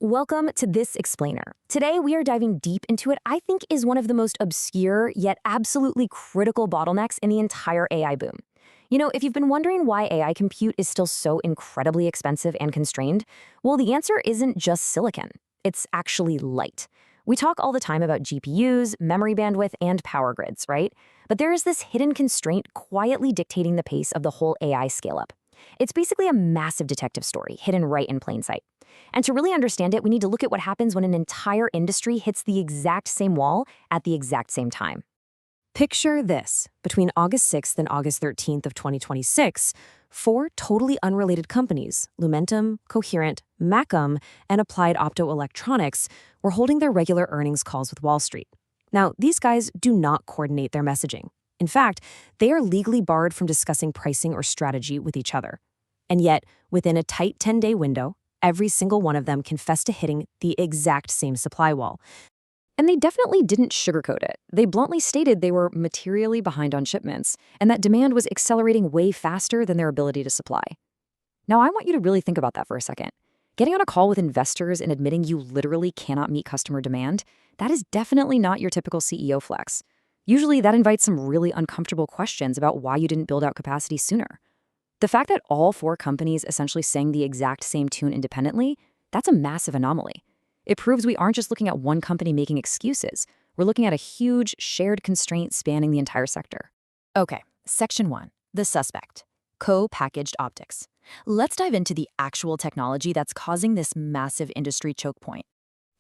Welcome to This Explainer. Today, we are diving deep into what I think is one of the most obscure yet absolutely critical bottlenecks in the entire AI boom. If you've been wondering why AI compute is still so incredibly expensive and constrained, well, the answer isn't just silicon. It's actually light. We talk all the time about GPUs, memory bandwidth, and power grids, right? But there is this hidden constraint quietly dictating the pace of the whole AI scale-up. It's basically a massive detective story hidden right in plain sight. And to really understand it, we need to look at what happens when an entire industry hits the exact same wall at the exact same time. Picture this. Between August 6th and August 13th of 2026, four totally unrelated companies, Lumentum, Coherent, Macom, and Applied Optoelectronics, were holding their regular earnings calls with Wall Street. Now, these guys do not coordinate their messaging. In fact, they are legally barred from discussing pricing or strategy with each other. And yet, within a tight 10-day window, every single one of them confessed to hitting the exact same supply wall. And they definitely didn't sugarcoat it. They bluntly stated they were materially behind on shipments, and that demand was accelerating way faster than their ability to supply. Now, I want you to really think about that for a second. Getting on a call with investors and admitting you literally cannot meet customer demand, that is definitely not your typical CEO flex. Usually, that invites some really uncomfortable questions about why you didn't build out capacity sooner. The fact that all four companies essentially sang the exact same tune independently, that's a massive anomaly. It proves we aren't just looking at one company making excuses. We're looking at a huge, shared constraint spanning the entire sector. Okay, Section 1, the suspect, co-packaged optics. Let's dive into the actual technology that's causing this massive industry choke point.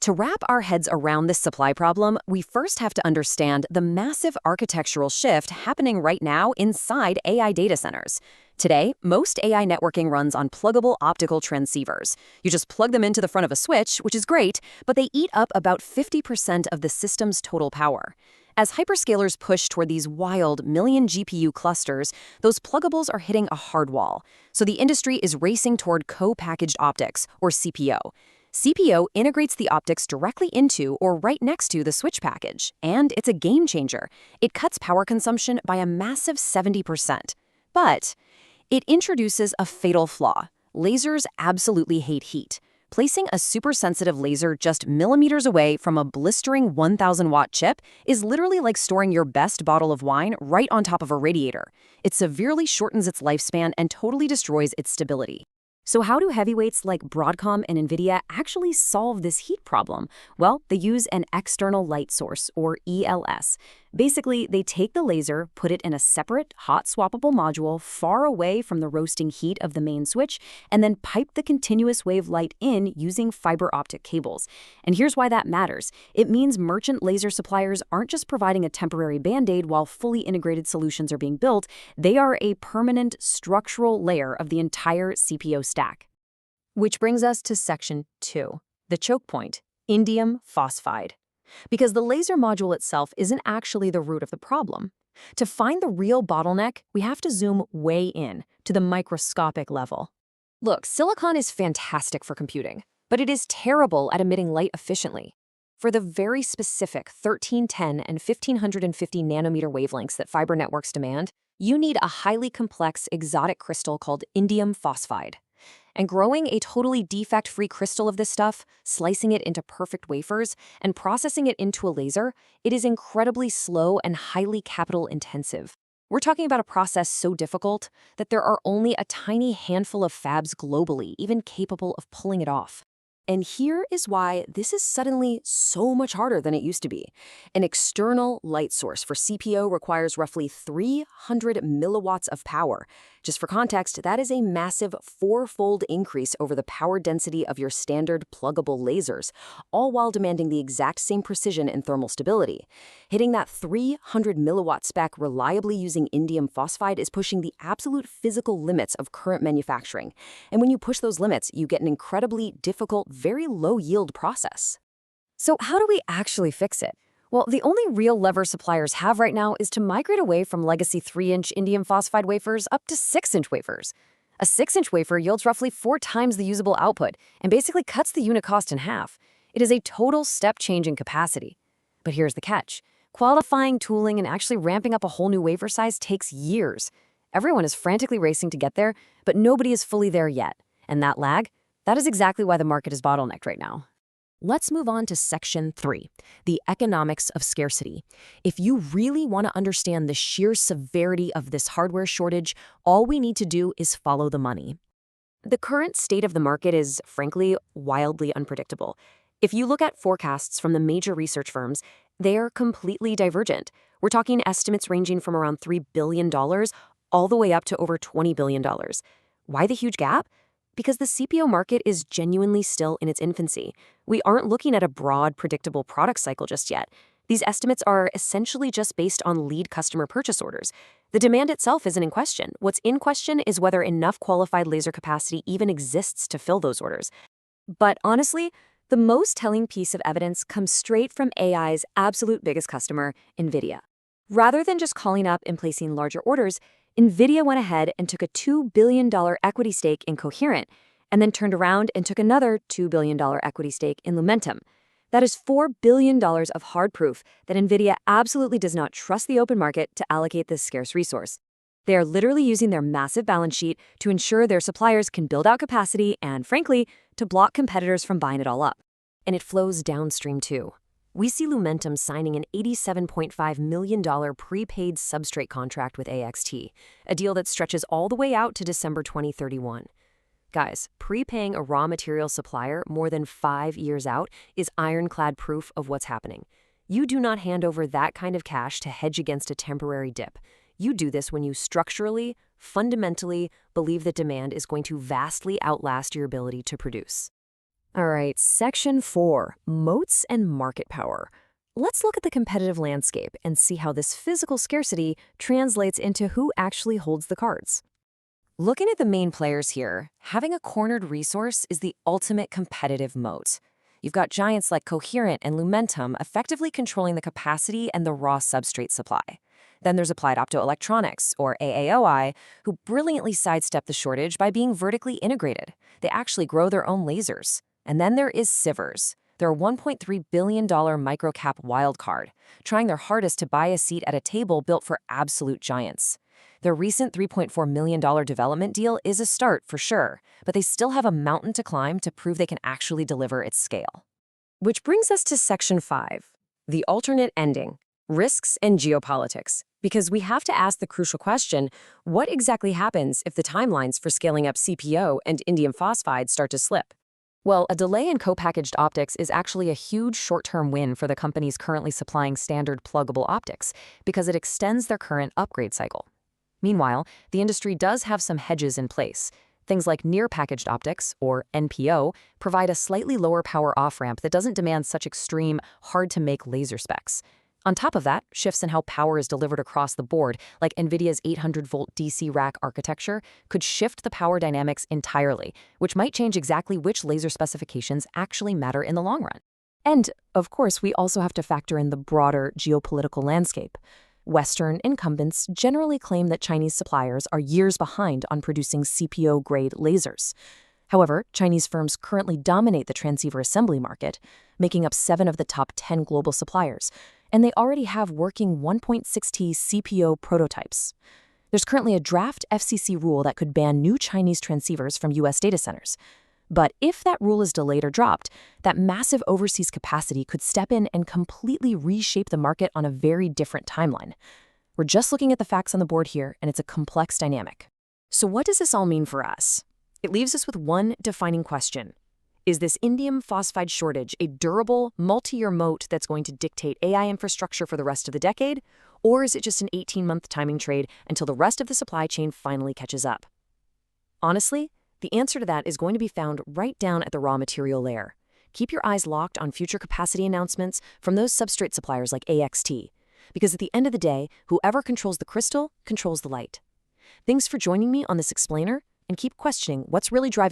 To wrap our heads around this supply problem, we first have to understand the massive architectural shift happening right now inside AI data centers. Today, most AI networking runs on pluggable optical transceivers. You just plug them into the front of a switch, which is great, but they eat up about 50% of the system's total power. As hyperscalers push toward these wild million GPU clusters, those pluggables are hitting a hard wall. So the industry is racing toward co-packaged optics, or CPO. CPO integrates the optics directly into or right next to the switch package, and it's a game changer. It cuts power consumption by a massive 70%. But it introduces a fatal flaw. Lasers absolutely hate heat. Placing a super-sensitive laser just millimeters away from a blistering 1,000-watt chip is literally like storing your best bottle of wine right on top of a radiator. It severely shortens its lifespan and totally destroys its stability. So how do heavyweights like Broadcom and NVIDIA actually solve this heat problem? Well, they use an external light source, or ELS. Basically, they take the laser, put it in a separate, hot-swappable module far away from the roasting heat of the main switch, and then pipe the continuous wave light in using fiber optic cables. And here's why that matters. It means merchant laser suppliers aren't just providing a temporary band-aid while fully integrated solutions are being built. They are a permanent structural layer of the entire CPO stack. Which brings us to Section 2, the choke point, indium phosphide. Because the laser module itself isn't actually the root of the problem. To find the real bottleneck, we have to zoom way in, to the microscopic level. Look, silicon is fantastic for computing, but it is terrible at emitting light efficiently. For the very specific 1310 and 1550 nanometer wavelengths that fiber networks demand, you need a highly complex exotic crystal called indium phosphide. And growing a totally defect-free crystal of this stuff, slicing it into perfect wafers, and processing it into a laser, it is incredibly slow and highly capital-intensive. We're talking about a process so difficult that there are only a tiny handful of fabs globally even capable of pulling it off. And here is why this is suddenly so much harder than it used to be. An external light source for CPO requires roughly 300 milliwatts of power. Just for context, that is a massive four-fold increase over the power density of your standard pluggable lasers, all while demanding the exact same precision and thermal stability. Hitting that 300 milliwatt spec reliably using indium phosphide is pushing the absolute physical limits of current manufacturing. And when you push those limits, you get an incredibly difficult, very low-yield process. So how do we actually fix it? Well, the only real lever suppliers have right now is to migrate away from legacy 3-inch indium phosphide wafers up to 6-inch wafers. A 6-inch wafer yields roughly 4 times the usable output and basically cuts the unit cost in half. It is a total step change in capacity. But here's the catch. Qualifying, tooling, and actually ramping up a whole new wafer size takes years. Everyone is frantically racing to get there, but nobody is fully there yet. And that lag? That is exactly why the market is bottlenecked right now. Let's move on to Section 3, the economics of scarcity. If you really want to understand the sheer severity of this hardware shortage, all we need to do is follow the money. The current state of the market is, frankly, wildly unpredictable. If you look at forecasts from the major research firms, they are completely divergent. We're talking estimates ranging from around $3 billion all the way up to over $20 billion. Why the huge gap? Because the CPO market is genuinely still in its infancy. We aren't looking at a broad, predictable product cycle just yet. These estimates are essentially just based on lead customer purchase orders. The demand itself isn't in question. What's in question is whether enough qualified laser capacity even exists to fill those orders. But honestly, the most telling piece of evidence comes straight from AI's absolute biggest customer, NVIDIA. Rather than just calling up and placing larger orders, NVIDIA went ahead and took a $2 billion equity stake in Coherent, and then turned around and took another $2 billion equity stake in Lumentum. That is $4 billion of hard proof that NVIDIA absolutely does not trust the open market to allocate this scarce resource. They are literally using their massive balance sheet to ensure their suppliers can build out capacity and, frankly, to block competitors from buying it all up. And it flows downstream too. We see Lumentum signing an $87.5 million prepaid substrate contract with AXT, a deal that stretches all the way out to December 2031. Guys, prepaying a raw material supplier more than 5 years out is ironclad proof of what's happening. You do not hand over that kind of cash to hedge against a temporary dip. You do this when you structurally, fundamentally believe that demand is going to vastly outlast your ability to produce. All right, Section 4, Moats and Market Power. Let's look at the competitive landscape and see how this physical scarcity translates into who actually holds the cards. Looking at the main players here, having a cornered resource is the ultimate competitive moat. You've got giants like Coherent and Lumentum effectively controlling the capacity and the raw substrate supply. Then there's Applied Optoelectronics, or AAOI, who brilliantly sidestep the shortage by being vertically integrated. They actually grow their own lasers. And then there is Sivers. They're a $1.3 billion microcap wildcard, trying their hardest to buy a seat at a table built for absolute giants. Their recent $3.4 million development deal is a start for sure, but they still have a mountain to climb to prove they can actually deliver at scale. Which brings us to Section 5, the alternate ending, risks and geopolitics. Because we have to ask the crucial question, what exactly happens if the timelines for scaling up CPO and indium phosphide start to slip? Well, a delay in co-packaged optics is actually a huge short-term win for the companies currently supplying standard pluggable optics because it extends their current upgrade cycle. Meanwhile, the industry does have some hedges in place. Things like near-packaged optics, or NPO, provide a slightly lower power off-ramp that doesn't demand such extreme, hard-to-make laser specs. On top of that, shifts in how power is delivered across the board, like NVIDIA's 800-volt DC rack architecture, could shift the power dynamics entirely, which might change exactly which laser specifications actually matter in the long run. And, of course, we also have to factor in the broader geopolitical landscape. Western incumbents generally claim that Chinese suppliers are years behind on producing CPO-grade lasers. However, Chinese firms currently dominate the transceiver assembly market, making up 7 of the top 10 global suppliers, and they already have working 1.6T CPO prototypes. There's currently a draft FCC rule that could ban new Chinese transceivers from U.S. data centers. But if that rule is delayed or dropped, that massive overseas capacity could step in and completely reshape the market on a very different timeline. We're just looking at the facts on the board here, and it's a complex dynamic. So what does this all mean for us? It leaves us with one defining question. Is this indium phosphide shortage a durable, multi-year moat that's going to dictate AI infrastructure for the rest of the decade? Or is it just an 18-month timing trade until the rest of the supply chain finally catches up? Honestly, the answer to that is going to be found right down at the raw material layer. Keep your eyes locked on future capacity announcements from those substrate suppliers like AXT, because at the end of the day, whoever controls the crystal controls the light. Thanks for joining me on this explainer, and keep questioning what's really driving